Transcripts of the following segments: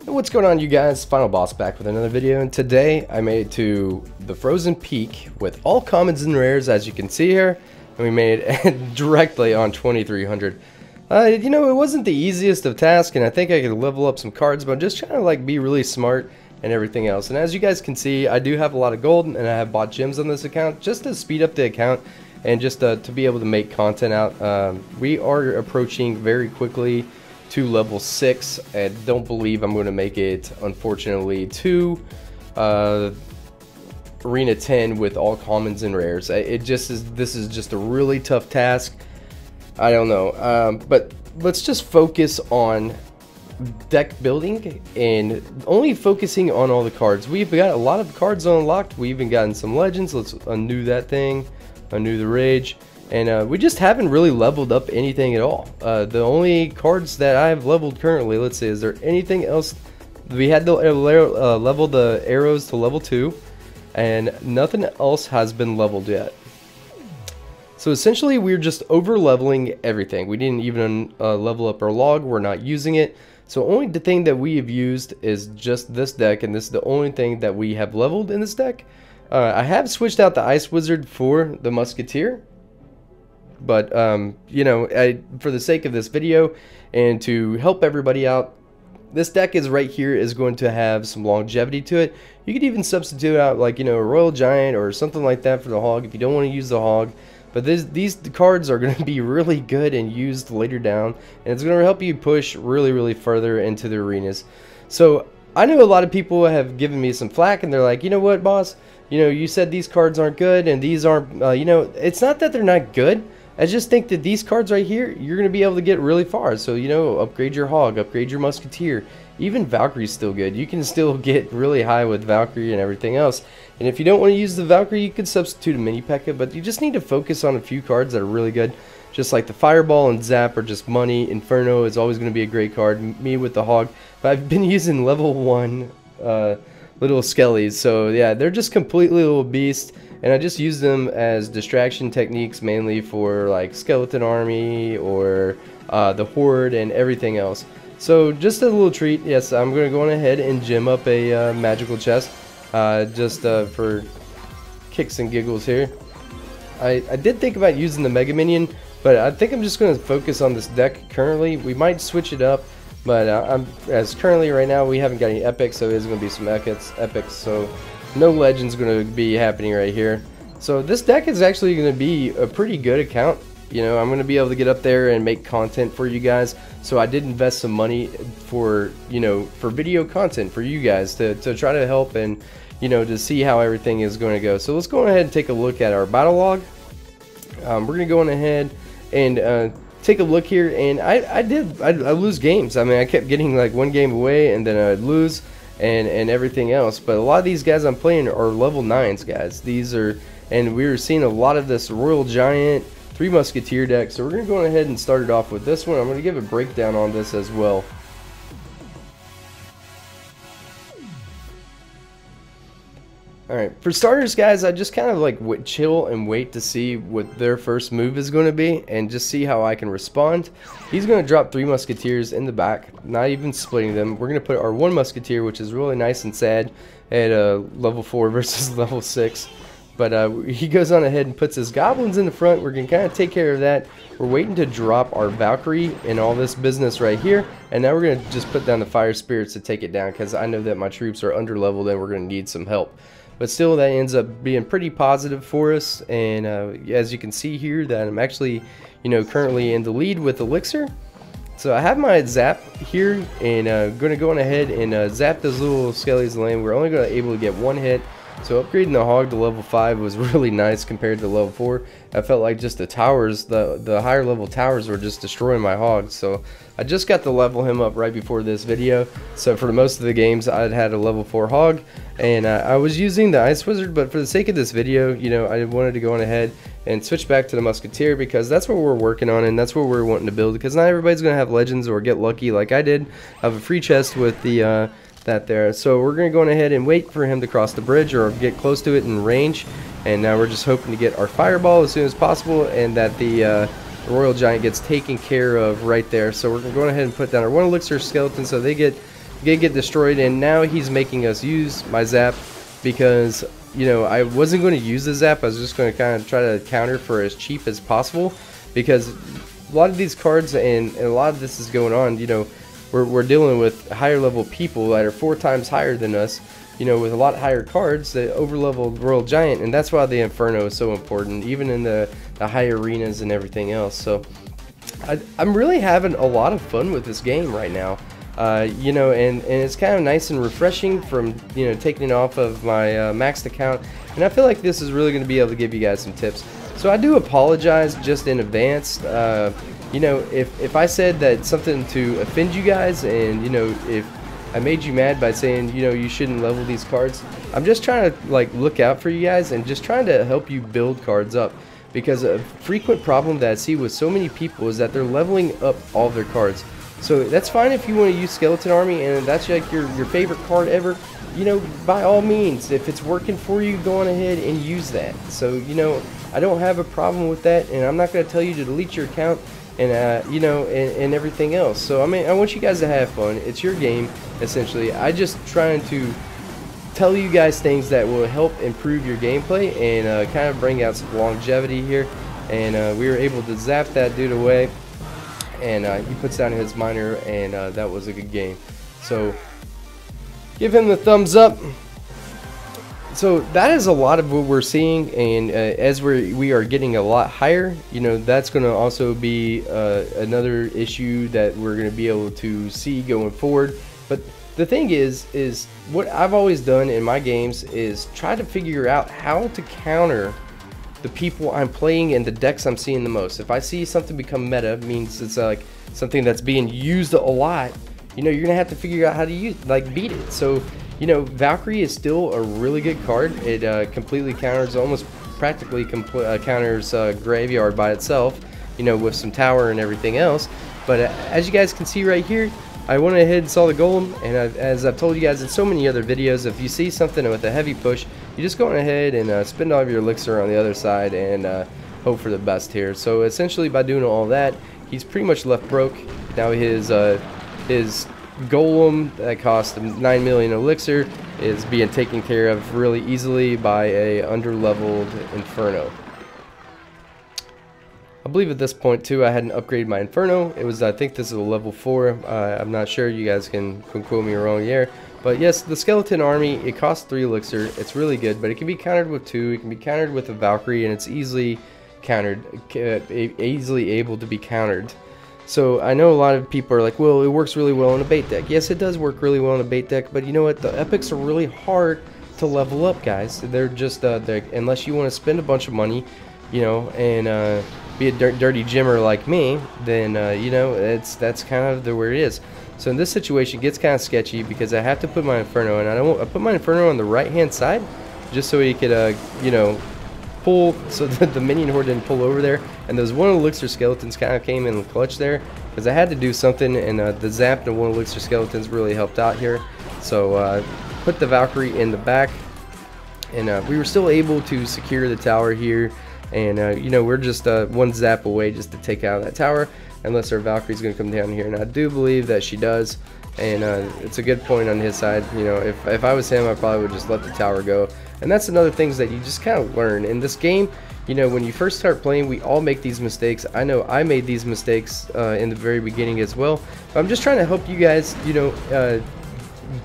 What's going on, you guys? Final Boss back with another video, and today I made it to the Frozen Peak with all commons and rares, as you can see here, and we made it directly on 2300. You know, it wasn't the easiest of tasks, and I think I could level up some cards, but I'm just trying to like be really smart and everything else. And as you guys can see, I do have a lot of gold, and I have bought gems on this account just to speed up the account and just to be able to make content out. We are approaching very quickly to level 6, and don't believe I'm going to make it, unfortunately, to Arena 10 with all commons and rares. This is just a really tough task. I don't know, but let's just focus on deck building and only focusing on all the cards. We've got a lot of cards unlocked. We even gotten some legends. Let's undo that thing, undo the rage. And we just haven't really leveled up anything at all. The only cards that I have leveled currently, let's see, is there anything else? We had to level the arrows to level 2, and nothing else has been leveled yet. So essentially we're just over leveling everything. We didn't even level up our log, we're not using it. So only the thing that we have used is just this deck, and this is the only thing that we have leveled in this deck. I have switched out the Ice Wizard for the Musketeer. But, you know, for the sake of this video and to help everybody out, this deck is right here is going to have some longevity to it. You could even substitute out, like, you know, a Royal Giant or something like that for the Hog if you don't want to use the Hog. But these cards are going to be really good and used later down, and it's going to help you push really further into the arenas. So I know a lot of people have given me some flack, and they're like, you know what, boss? You know, you said these cards aren't good, and these aren't, you know, it's not that they're not good. I just think that these cards right here, you're going to be able to get really far. So, you know, upgrade your Hog, upgrade your Musketeer. Even Valkyrie's still good. You can still get really high with Valkyrie and everything else. And if you don't want to use the Valkyrie, you could substitute a Mini P.E.K.K.A. But you just need to focus on a few cards that are really good. Just like the Fireball and Zap are just money. Inferno is always going to be a great card. Me with the Hog. But I've been using level 1 little Skellies. So, yeah, they're just completely little beasts. And I just use them as distraction techniques, mainly for like Skeleton Army or the Horde and everything else. So just a little treat. Yes, I'm going to go on ahead and gem up a magical chest just for kicks and giggles here. I did think about using the Mega Minion, but I think I'm just going to focus on this deck currently. We might switch it up, but as currently right now we haven't got any epics, so there's going to be some epics. So no legends going to be happening right here. So this deck is actually going to be a pretty good account. You know, I'm going to be able to get up there and make content for you guys. So I did invest some money for, you know, for video content for you guys to try to help and, you know, to see how everything is going to go. So let's go ahead and take a look at our battle log. We're going to go on ahead and take a look here. And I lose games. I mean, I kept getting like one game away and then I'd lose. And everything else, but a lot of these guys I'm playing are level 9s, guys. These are, and we were seeing a lot of this Royal Giant, 3 Musketeer deck. So we're gonna go ahead and start it off with this one. I'm gonna give a breakdown on this as well. Alright, for starters, guys, I just kind of like chill and wait to see what their first move is going to be and just see how I can respond. He's going to drop 3 Musketeers in the back, not even splitting them. We're going to put our 1 Musketeer, which is really nice and sad, at level 4 versus level 6. But he goes on ahead and puts his Goblins in the front. We're going to kind of take care of that. We're waiting to drop our Valkyrie and all this business right here. And now we're going to just put down the Fire Spirits to take it down, because I know that my troops are under leveled and we're going to need some help. But still, that ends up being pretty positive for us. And as you can see here, that I'm actually, you know, currently in the lead with Elixir. So I have my Zap here, and going to go on ahead and zap those little Skellies lane. We're only going to able to get 1 hit. So upgrading the Hog to level 5 was really nice compared to level 4. I felt like just the towers, the higher level towers were just destroying my Hog. So I just got to level him up right before this video. So for most of the games I'd had a level 4 Hog, and I was using the Ice Wizard, but for the sake of this video, you know, I wanted to go on ahead and switch back to the Musketeer, because that's what we're working on and that's what we're wanting to build, because not everybody's going to have legends or get lucky like I did. I have a free chest with the that there. So we're going to go on ahead and wait for him to cross the bridge or get close to it in range. And now we're just hoping to get our Fireball as soon as possible, and that the Royal Giant gets taken care of right there. So we're going to go ahead and put down our 1 Elixir Skeleton, so they get get destroyed, and now he's making us use my zap because, you know, I wasn't going to use the zap. I was just going to kind of try to counter for as cheap as possible, because a lot of these cards and a lot of this is going on, you know, we're dealing with higher level people that are 4 times higher than us, you know, with a lot higher cards, the over-leveled Royal Giant, and that's why the Inferno is so important, even in the high arenas and everything else. So I'm really having a lot of fun with this game right now, you know, and it's kind of nice and refreshing from, you know, taking it off of my maxed account, and I feel like this is really going to be able to give you guys some tips. So I do apologize just in advance, you know, if I said that something to offend you guys, and, you know, if I made you mad by saying, you know, you shouldn't level these cards. I'm just trying to, like, look out for you guys and just trying to help you build cards up, because a frequent problem that I see with so many people is that they're leveling up all their cards. So that's fine if you want to use Skeleton Army and that's like your favorite card ever, you know, by all means, if it's working for you, go on ahead and use that. So, you know, I don't have a problem with that, and I'm not going to tell you to delete your account and you know, and everything else. So I mean, I want you guys to have fun. It's your game, essentially. I just trying to tell you guys things that will help improve your gameplay and kind of bring out some longevity here. And we were able to zap that dude away, and he puts down his miner, and that was a good game. So give him the thumbs up. So that is a lot of what we're seeing, and as we are getting a lot higher, you know, that's going to also be another issue that we're going to be able to see going forward. But the thing is what I've always done in my games is try to figure out how to counter the people I'm playing and the decks I'm seeing the most. If I see something become meta, means it's like something that's being used a lot, you know, you're gonna have to figure out how to beat it. So, you know, Valkyrie is still a really good card. It completely counters, almost practically counters Graveyard by itself, you know, with some tower and everything else. But as you guys can see right here, I went ahead and saw the golem, and as I've told you guys in so many other videos, if you see something with a heavy push, you just go on ahead and spend all of your elixir on the other side and hope for the best here. So essentially, by doing all that, he's pretty much left broke. Now his golem that cost him 9 million elixir is being taken care of really easily by a underleveled Inferno. I believe at this point too I hadn't upgraded my Inferno. It was, I think this is a level 4. I'm not sure, you guys can quote me wrong here. But yes, the Skeleton Army, it costs 3 elixir. It's really good, but it can be countered with 2. It can be countered with a Valkyrie, and it's easily countered, easily able to be countered. So I know a lot of people are like, well, it works really well in a bait deck. Yes, it does work really well in a bait deck, but you know what? The epics are really hard to level up, guys. They're just, unless you want to spend a bunch of money, you know, and be a dirty gymmer like me, then you know, that's kind of where it is. So in this situation, it gets kind of sketchy because I have to put my Inferno, and I put my Inferno on the right hand side just so he could you know, pull, so that the minion horde didn't pull over there. And those 1 elixir skeletons kind of came in clutch there because I had to do something, and the zap and 1 elixir skeletons really helped out here. So put the Valkyrie in the back, and we were still able to secure the tower here. And you know, we're just 1 zap away just to take out that tower, unless our Valkyrie's going to come down here, and I do believe that she does. And it's a good point on his side. You know, if I was him, I probably would just let the tower go. And that's another thing that you just kind of learn in this game. You know, when you first start playing, we all make these mistakes. I know I made these mistakes in the very beginning as well. But I'm just trying to help you guys, you know,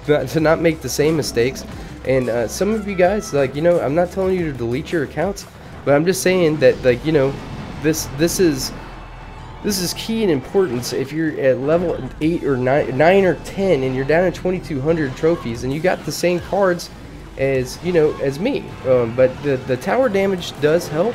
to not make the same mistakes. And some of you guys, like, you know, I'm not telling you to delete your accounts, but I'm just saying that, like, you know, this is key in importance. If you're at level 8 or 9 or 10 and you're down at 2200 trophies and you got the same cards as, you know, as me, but the tower damage does help.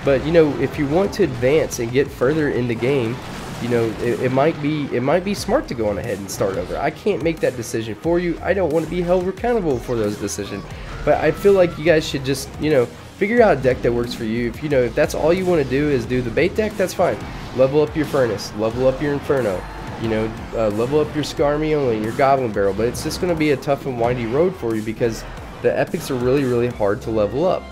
But you know, if you want to advance and get further in the game, you know, it might be smart to go on ahead and start over. I can't make that decision for you. I don't want to be held accountable for those decisions, but I feel like you guys should just, you know, figure out a deck that works for you. If you know, if that's all you want to do is do the bait deck, that's fine. Level up your Furnace, level up your Inferno, you know, level up your Skarmy only, your Goblin Barrel. But it's just going to be a tough and windy road for you because the epics are really hard to level up.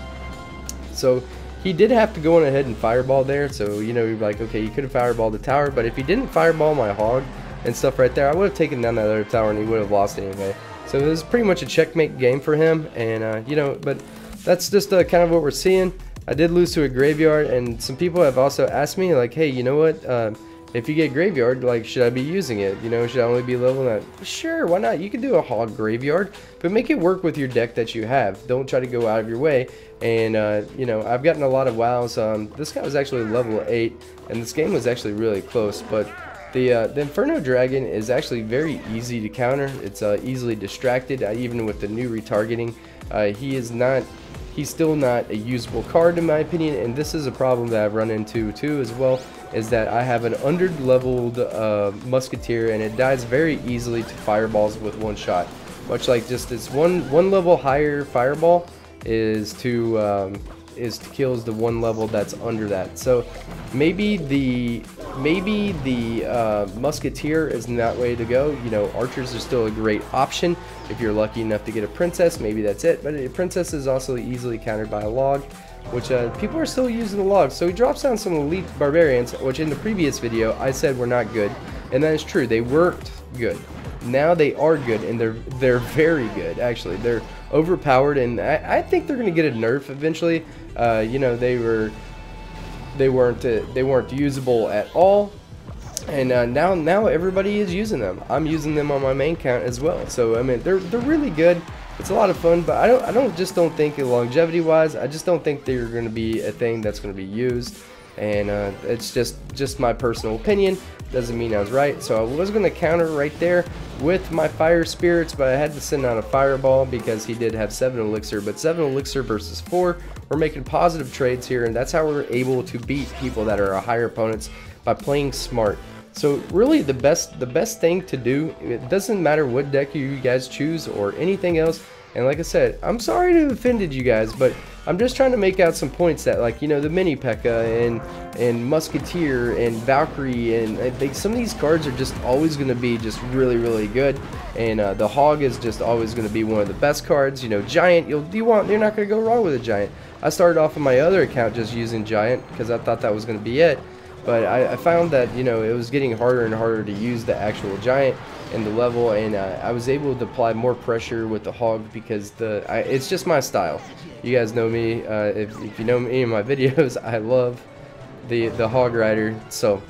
So he did have to go on ahead and fireball there. So, you know, you're like, okay, you could have fireballed the tower, but if he didn't fireball my hog, and stuff right there, I would have taken down that other tower and he would have lost anyway. So it was pretty much a checkmate game for him, and you know, but that's just kind of what we're seeing. I did lose to a graveyard, and some people have also asked me like, hey, you know what, if you get graveyard, like, should I be using it? You know, should I only be leveling that? Sure, why not? You can do a hog graveyard, but make it work with your deck that you have. Don't try to go out of your way. And you know, I've gotten a lot of wows. This guy was actually level 8, and this game was actually really close. But the Inferno Dragon is actually very easy to counter. It's easily distracted, even with the new retargeting. He's still not a usable card in my opinion, and this is a problem that I've run into too as well, is that I have an under-leveled musketeer, and it dies very easily to fireballs with one shot. Much like just this one level higher fireball is to kills the one level that's under that. So maybe the musketeer is not way to go. You know, archers are still a great option if you're lucky enough to get a princess. Maybe that's it, but a princess is also easily countered by a log, which people are still using the logs. So he drops down some elite barbarians, which in the previous video I said were not good, and that is true. They weren't good. Now they are good, and they're very good actually. They're overpowered, and I think they're gonna get a nerf eventually. You know, they weren't usable at all, and now everybody is using them. I'm using them on my main count as well. So I mean, they're really good. It's a lot of fun, but I don't think longevity wise, I just don't think they're going to be a thing that's going to be used, and it's just my personal opinion. Doesn't mean I was right. So I was going to counter right there with my fire spirits, but I had to send out a fireball because he did have 7 elixir, but 7 elixir versus 4, we're making positive trades here, and that's how we're able to beat people that are higher opponents, by playing smart. So really the best thing to do, it doesn't matter what deck you guys choose or anything else. And like I said, I'm sorry to have offended you guys, but I'm just trying to make out some points that, like, you know, the mini P.E.K.K.A. and Musketeer and Valkyrie, and some of these cards are just always going to be just really good. And the Hog is just always going to be one of the best cards. You know, Giant, you're not going to go wrong with a Giant. I started off on my other account just using Giant because I thought that was going to be it. But I found that, you know, it was getting harder and harder to use the actual Giant and the level, and I was able to apply more pressure with the Hog because it's just my style. You guys know me. If you know any of my videos, I love the Hog Rider. So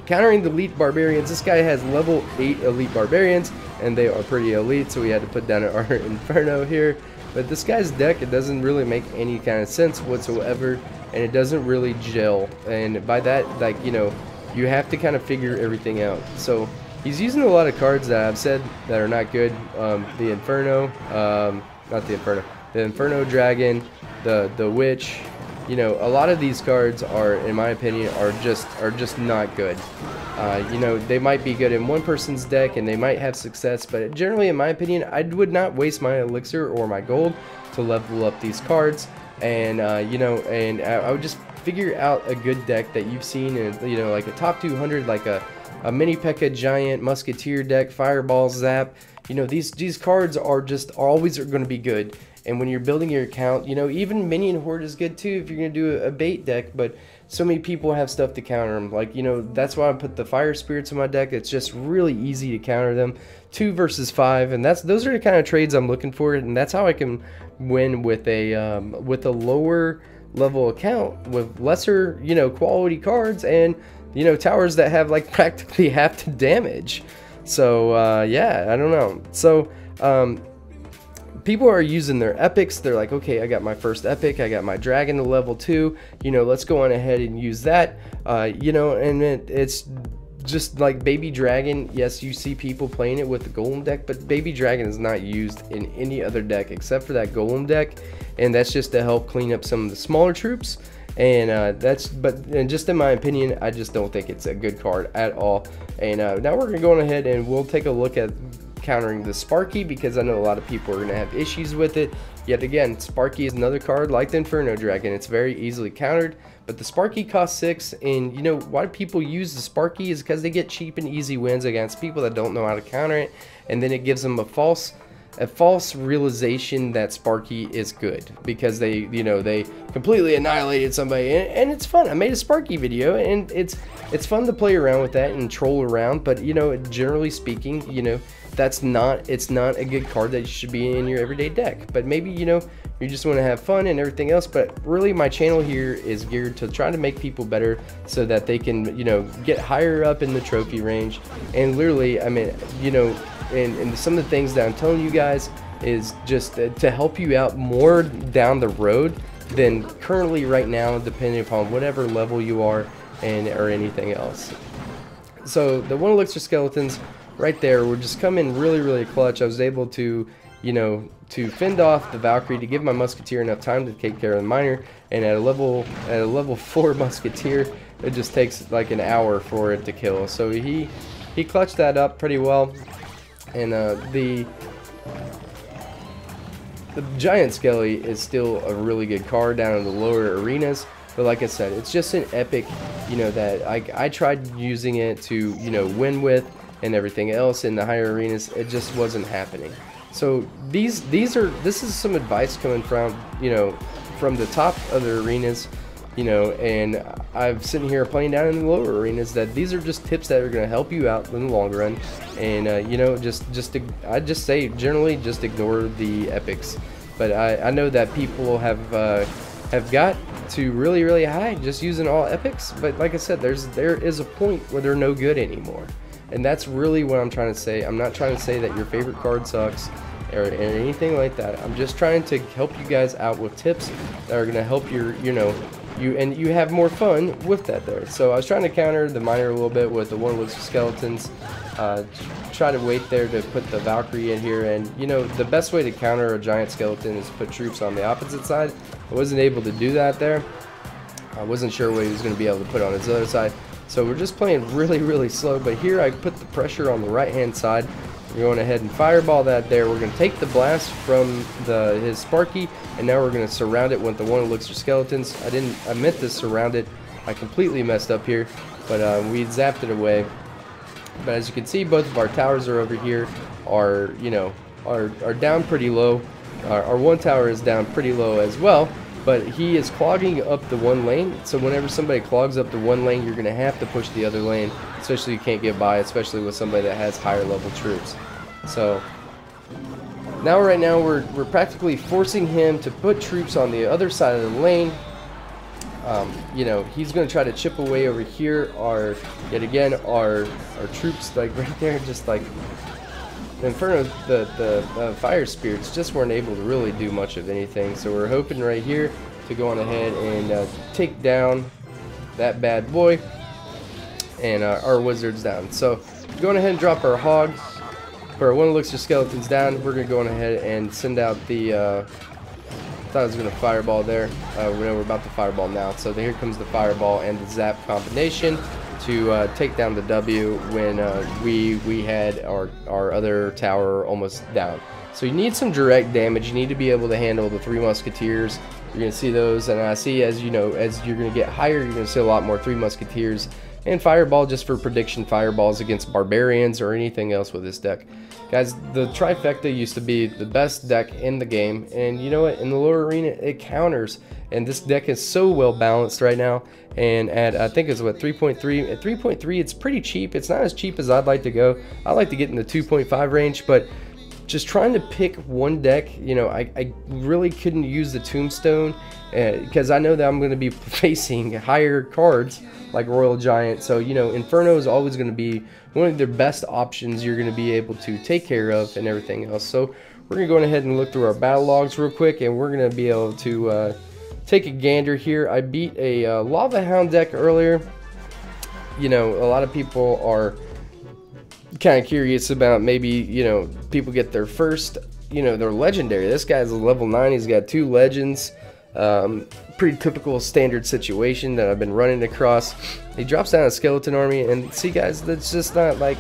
countering the elite barbarians, this guy has level 8 elite barbarians, and they are pretty elite, so we had to put down our Inferno here. But this guy's deck, it doesn't really make any kind of sense whatsoever, and it doesn't really gel. And by that, like, you know, you have to kind of figure everything out. So he's using a lot of cards that I've said that are not good. The Inferno, not the Inferno, the Inferno Dragon, the Witch. You know, a lot of these cards are, in my opinion, are just not good. You know, they might be good in one person's deck and they might have success, but generally, in my opinion, I would not waste my elixir or my gold to level up these cards. And you know, and I would just figure out a good deck that you've seen, and you know, like a top 200, like a mini P.E.K.K.A. Giant Musketeer deck, Fireball Zap. You know, these cards are always going to be good. And when you're building your account, you know, even Minion Horde is good too if you're going to do a bait deck, but so many people have stuff to counter them. Like, you know, that's why I put the Fire Spirits in my deck. It's just really easy to counter them. 2 versus 5, and those are the kind of trades I'm looking for, and that's how I can win with a lower level account with lesser, you know, quality cards, and, you know, towers that have like practically half the damage. So yeah, I don't know. So people are using their epics. They're like, okay, I got my first epic, I got my dragon to level 2, you know, let's go on ahead and use that. You know, and it's just like Baby Dragon. Yes, you see people playing it with the Golem deck, but Baby Dragon is not used in any other deck except for that Golem deck, and that's just to help clean up some of the smaller troops. And and just in my opinion, I just don't think it's a good card at all. And now we're gonna go on ahead and we'll take a look at countering the Sparky, because I know a lot of people are gonna have issues with it. Yet again, Sparky is another card like the Inferno Dragon. It's very easily countered, but the Sparky costs 6, and you know why people use the Sparky is because they get cheap and easy wins against people that don't know how to counter it, and then it gives them a false a false realization that Sparky is good because they, you know, they completely annihilated somebody, and it's fun. I made a Sparky video, and it's fun to play around with that and troll around, but you know, generally speaking, you know, it's not a good card that you should be in your everyday deck. But maybe, you know, you just want to have fun and everything else. But really, my channel here is geared to try to make people better so that they can, you know, get higher up in the trophy range. And literally, I mean, you know, and some of the things that I'm telling you guys is just to help you out more down the road than currently right now, depending upon whatever level you are and or anything else. So the one elixir skeletons right there were just coming really clutch. I was able to, you know, to fend off the Valkyrie, to give my musketeer enough time to take care of the miner, and at a level 4 musketeer, it just takes like an hour for it to kill. So he clutched that up pretty well. And the giant skelly is still a really good card down in the lower arenas, but like I said, it's just an epic, you know, that I tried using it to, you know, win with and everything else in the higher arenas. It just wasn't happening. So this is some advice coming from, you know, from the top of the arenas, you know, and I'm sitting here playing down in the lower arenas, that these are just tips that are going to help you out in the long run. And you know, I just say generally just ignore the epics. But I know that people have got to really high just using all epics, but like I said, there is a point where they're no good anymore. And that's really what I'm trying to say. I'm not trying to say that your favorite card sucks or anything like that. I'm just trying to help you guys out with tips that are going to help your, you know, you have more fun with that there. So I was trying to counter the miner a little bit with the one elixir skeletons. Try to wait there to put the Valkyrie in here, and you know, the best way to counter a giant skeleton is put troops on the opposite side. I wasn't able to do that there. I wasn't sure what he was going to be able to put on his other side. So we're just playing really slow, but here I put the pressure on the right hand side. We're going ahead and fireball that there. We're going to take the blast from his Sparky, and now we're going to surround it with the one elixir skeletons. I meant to surround it. I completely messed up here, but we zapped it away. But as you can see, both of our towers are over here, are, you know, are down pretty low. Our one tower is down pretty low as well. But he is clogging up the one lane, so whenever somebody clogs up the one lane, you're going to have to push the other lane, especially you can't get by, especially with somebody that has higher level troops. So now right now we're practically forcing him to put troops on the other side of the lane. You know, he's going to try to chip away over here. Yet again, our troops, like right there, just like in front of the fire spirits, just weren't able to really do much of anything. So we're hoping right here to go on ahead and take down that bad boy, and our wizards down. So going ahead and drop our hog, put our one elixir skeletons down. We're going to go on ahead and send out the thought I was going to fireball there. We're about to fireball now. So here comes the fireball and the zap combination to take down the W when we had our other tower almost down. So you need some direct damage. You need to be able to handle the 3 musketeers. You're going to see those, and I see, as you know, as you're going to get higher, you're going to see a lot more 3 musketeers and fireball, just for prediction fireballs against barbarians or anything else with this deck. Guys, the trifecta used to be the best deck in the game, and you know what, in the lower arena it counters, and this deck is so well balanced right now. And at, I think it's what, 3.3, at 3.3 it's pretty cheap. It's not as cheap as I'd like to go. I like to get in the 2.5 range, but just trying to pick one deck, you know, I really couldn't use the Tombstone because I know that I'm going to be facing higher cards like Royal Giant. So, you know, Inferno is always going to be one of the best options you're going to be able to take care of and everything else. So we're going to go ahead and look through our battle logs real quick, and we're going to be able to take a gander here. I beat a Lava Hound deck earlier. You know, a lot of people are kind of curious about maybe, you know, people get their first, you know, their legendary. This guy's a level 9. He's got 2 legends. Pretty typical standard situation that I've been running across. He drops down a skeleton army, and see guys, that's just not like,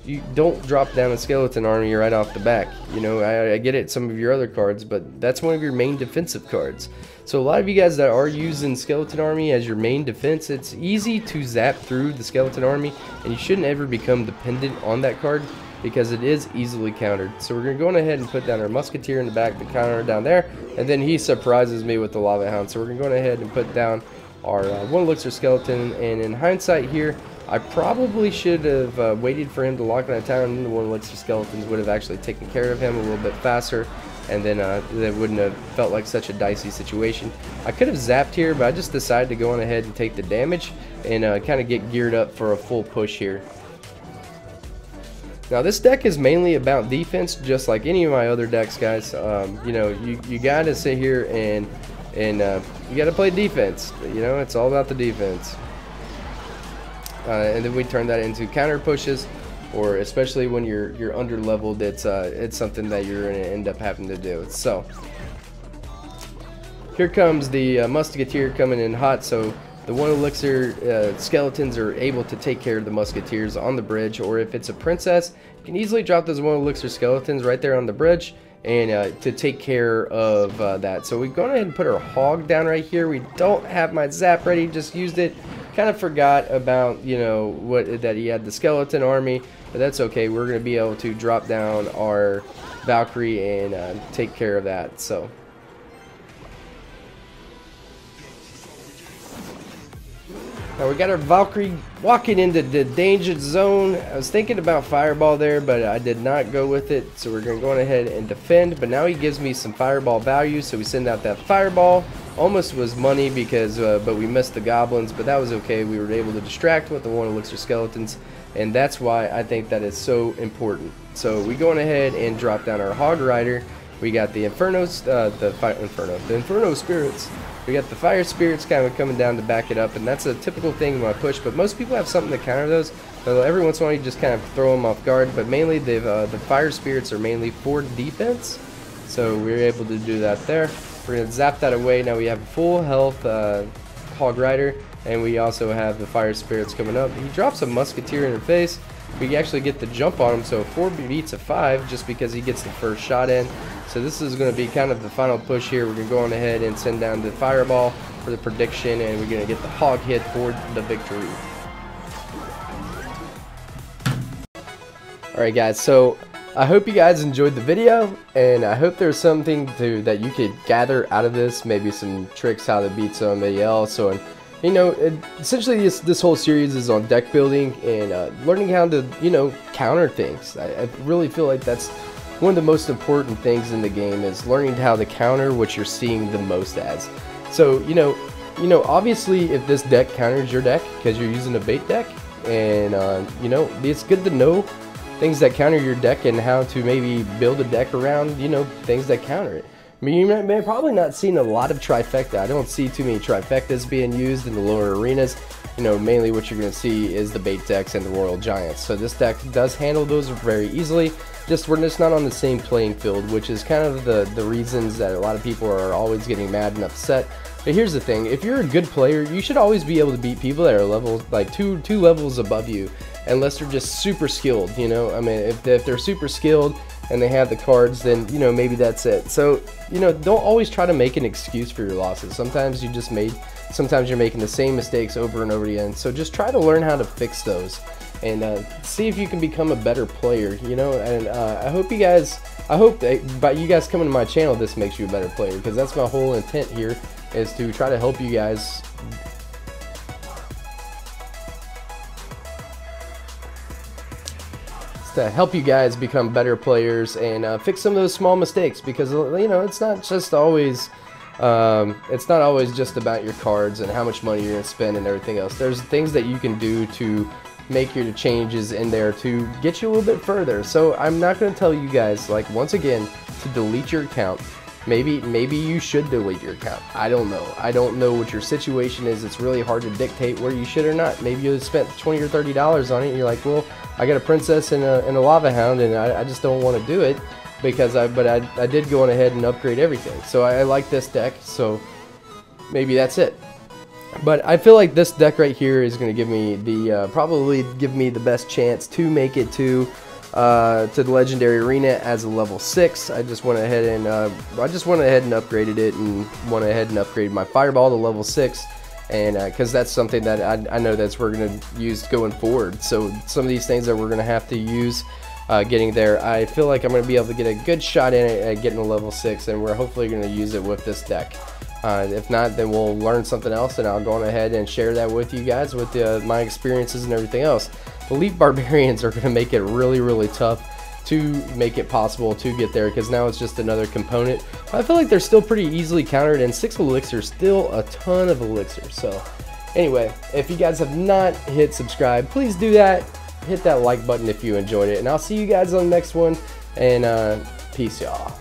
you don't drop down a skeleton army right off the back. You know, I get it, some of your other cards, but that's one of your main defensive cards. So a lot of you guys that are using skeleton army as your main defense, it's easy to zap through the skeleton army, and you shouldn't ever become dependent on that card. because it is easily countered. So we're going to go ahead and put down our musketeer in the back, the counter down there, and then he surprises me with the lava hound. So we're going to go ahead and put down our one elixir skeleton, and in hindsight here, I probably should have waited for him to lock down town, and the one elixir skeletons would have actually taken care of him a little bit faster, and then that wouldn't have felt like such a dicey situation. I could have zapped here, but I just decided to go on ahead and take the damage and kind of get geared up for a full push here. Now this deck is mainly about defense, just like any of my other decks, guys. You know, you got to sit here and you got to play defense. You know, it's all about the defense. And then we turn that into counter pushes, or especially when you're under leveled, it's something that you're going to end up having to do. So here comes the musketeer coming in hot. So the one elixir skeletons are able to take care of the musketeers on the bridge, or if it's a princess, you can easily drop those one elixir skeletons right there on the bridge and to take care of that. So we go ahead and put our hog down right here. We don't have my zap ready, just used it. Kind of forgot about, you know, that he had the skeleton army, but that's okay. We're going to be able to drop down our Valkyrie and take care of that. So now we got our Valkyrie walking into the danger zone. I was thinking about fireball there, but I did not go with it. So we're going to go ahead and defend, but now he gives me some fireball value, so we send out that fireball. Almost was money because but we missed the goblins, but that was okay. We were able to distract with the one elixir skeletons, and that's why I think that is so important. So we go on ahead and drop down our hog rider. We got the inferno spirits. We got the fire spirits kind of coming down to back it up, and that's a typical thing when I push, but most people have something to counter those. So every once in a while you just kind of throw them off guard, but mainly the fire spirits are mainly for defense, so we were able to do that there. We're going to zap that away. Now we have a full health hog rider, and we also have the fire spirits coming up. He drops a musketeer in her face. We actually get the jump on him, so 4 beats a 5 just because he gets the first shot in. So this is going to be kind of the final push here. We're going to go on ahead and send down the fireball for the prediction, and we're going to get the hog hit for the victory. Alright guys, so I hope you guys enjoyed the video, and I hope there's something that you could gather out of this, maybe some tricks how to beat somebody else, or, you know, essentially this whole series is on deck building and learning how to, you know, counter things. I really feel like that's one of the most important things in the game, is learning how to counter what you're seeing the most as. So, you know, obviously if this deck counters your deck because you're using a bait deck, and you know, it's good to know things that counter your deck and how to maybe build a deck around, you know, things that counter it. I mean, you may probably not seen a lot of trifecta. I don't see too many trifectas being used in the lower arenas. You know, mainly what you're going to see is the bait decks and the royal giants. So this deck does handle those very easily. Just we're just not on the same playing field, which is kind of the reasons that a lot of people are always getting mad and upset. But here's the thing: if you're a good player, you should always be able to beat people that are levels like two levels above you, unless they're just super skilled. You know, I mean, if they're super skilled and they have the cards, then, you know, maybe that's it. So, you know, don't always try to make an excuse for your losses. Sometimes you're making the same mistakes over and over again. So just try to learn how to fix those, and see if you can become a better player, you know. And I hope that by you guys coming to my channel, this makes you a better player, because that's my whole intent here, is to try to help you guys become better players and fix some of those small mistakes, because, you know, it's not always just about your cards and how much money you're going to spend and everything else. There's things that you can do to make your changes in there to get you a little bit further. So I'm not going to tell you guys, like, once again, to delete your account. Maybe you should delete your account. I don't know. I don't know what your situation is. It's really hard to dictate where you should or not. Maybe you spent $20 or $30 on it and you're like, well, I got a princess and a lava hound, and I just don't want to do it, because I did go on ahead and upgrade everything. So I like this deck, so maybe that's it. But I feel like this deck right here is going to give me probably give me the best chance to make it to the legendary arena as a level 6. I just went ahead and upgraded it, and went ahead and upgraded my fireball to level 6, and because that's something that I know that's we're going to use going forward. So some of these things that we're going to have to use getting there. I feel like I'm going to be able to get a good shot in it at getting to level 6, and we're hopefully going to use it with this deck. If not, then we'll learn something else, and I'll go on ahead and share that with you guys with my experiences and everything else. Elite barbarians are going to make it really, really tough to make it possible to get there, because now it's just another component. I feel like they're still pretty easily countered, and 6 elixir is still a ton of elixir. So anyway, if you guys have not hit subscribe, please do that. Hit that like button if you enjoyed it, and I'll see you guys on the next one, and peace, y'all.